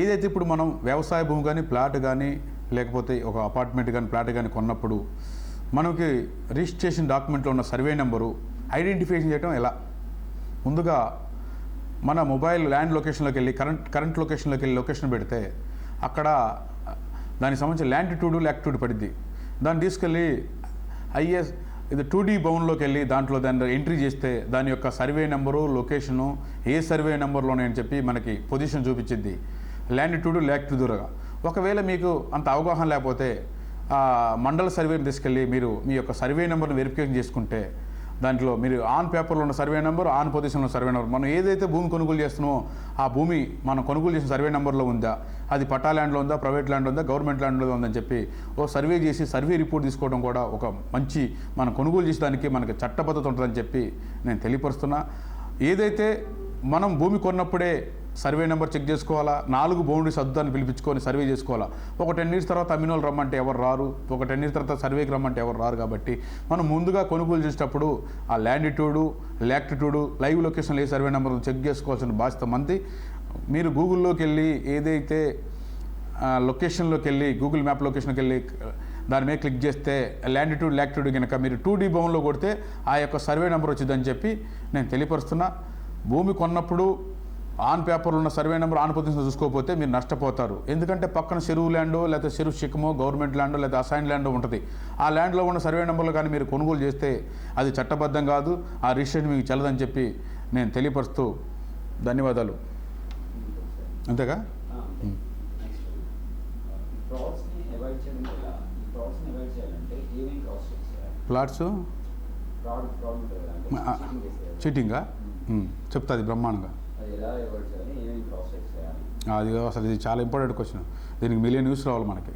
ఏదైతే ఇప్పుడు మనం వ్యవసాయ భూమి కానీ ప్లాట్ కానీ లేకపోతే ఒక అపార్ట్మెంట్ కానీ ప్లాట్ కానీ కొన్నప్పుడు మనకి రిజిస్ట్రేషన్ డాక్యుమెంట్లో ఉన్న సర్వే నెంబరు ఐడెంటిఫికేషన్ చేయడం ఎలా? ముందుగా మన మొబైల్ ల్యాండ్ లొకేషన్లోకి వెళ్ళి కరెంట్ లొకేషన్లోకి వెళ్ళి లొకేషన్ పెడితే అక్కడ దానికి సంబంధించి ల్యాంటిట్యూడ్ లాటిట్యూడ్ పడిద్ది. దాన్ని తీసుకెళ్ళి ఇది 2D బౌండ్లోకి వెళ్ళి దాంట్లో దాన్ని ఎంట్రీ చేస్తే దాని యొక్క సర్వే నెంబరు లొకేషను ఏ సర్వే నెంబర్లోనే అని చెప్పి మనకి పొజిషన్ చూపించింది ల్యాంటిట్యూడ్ లాటిట్యూడ్గా. ఒకవేళ మీకు అంత అవగాహన లేకపోతే మండల సర్వేని తీసుకెళ్ళి మీరు మీ యొక్క సర్వే నెంబర్ని వెరిఫికేషన్ చేసుకుంటే దాంట్లో మీరు ఆన్ పేపర్లో ఉన్న సర్వే నెంబర్, ఆన్ పొజిషన్లో సర్వే నెంబర్, మనం ఏదైతే భూమి కొనుగోలు చేస్తున్నామో ఆ భూమి మనం కొనుగోలు చేసిన సర్వే నెంబర్లో ఉందా, అది పట్టా ల్యాండ్లో ఉందా, ప్రైవేట్ ల్యాండ్లో ఉందా, గవర్నమెంట్ ల్యాండ్లో ఉందని చెప్పి సర్వే చేసి సర్వే రిపోర్ట్ తీసుకోవడం కూడా ఒక మంచి మనం కొనుగోలు చేసేదానికి మనకి చట్టబద్ధత ఉంటుందని చెప్పి నేను తెలియపరుస్తున్నా. ఏదైతే మనం భూమి కొన్నప్పుడే సర్వే నెంబర్ చెక్ చేసుకోవాలా, 4 బౌండరీస్ అద్దాన్ని పిలిపించుకొని సర్వే చేసుకోవాలా. ఒక 10 ఇయర్స్ తర్వాత అమ్మినోళ్ళు రమ్మంటే ఎవరు రారు, ఒక 10 ఇయర్స్ తర్వాత సర్వేకి రమ్మంటే ఎవరు రారు. కాబట్టి మనం ముందుగా కొనుగోలు చేసేటప్పుడు ఆ ల్యాండిట్యూడు లాటిట్యూడు లైవ్ లొకేషన్లో ఏ సర్వే నెంబర్ చెక్ చేసుకోవాల్సిన బాధ్యత మంది. మీరు గూగుల్లోకి వెళ్ళి ఏదైతే లొకేషన్లోకి వెళ్ళి గూగుల్ మ్యాప్ లొకేషన్కి వెళ్ళి దాని మీద క్లిక్ చేస్తే ల్యాండిట్యూడ్ లాటిట్యూడ్ కనుక మీరు 2D బౌండ్లో కొడితే ఆ యొక్క సర్వే నెంబర్ వచ్చిందని చెప్పి నేను తెలియపరుస్తున్నా. భూమి కొన్నప్పుడు ఆన్ పేపర్లో ఉన్న సర్వే నెంబర్ ఆన్ పొజిషన్ చూసుకోకపోతే మీరు నష్టపోతారు. ఎందుకంటే పక్కన చెరువు ల్యాండో లేకపోతే చెరువు శిఖమో గవర్నమెంట్ ల్యాండో లేదా అసైన్ ల్యాండో ఉంటుంది. ఆ ల్యాండ్లో ఉన్న సర్వే నెంబర్లు కానీ మీరు కొనుగోలు చేస్తే అది చట్టబద్ధం కాదు, ఆ రిజిస్ట్రేషన్ మీకు చెల్లదని చెప్పి నేను తెలియపరుస్తూ ధన్యవాదాలు. అంతేగా? ప్లాట్స్ చీటింగా చెప్తాది బ్రహ్మాండంగా. అది అసలు ఇది చాలా ఇంపార్టెంట్ క్వశ్చన్. దీనికి మిలియన్ న్యూస్ రావాలి మనకి.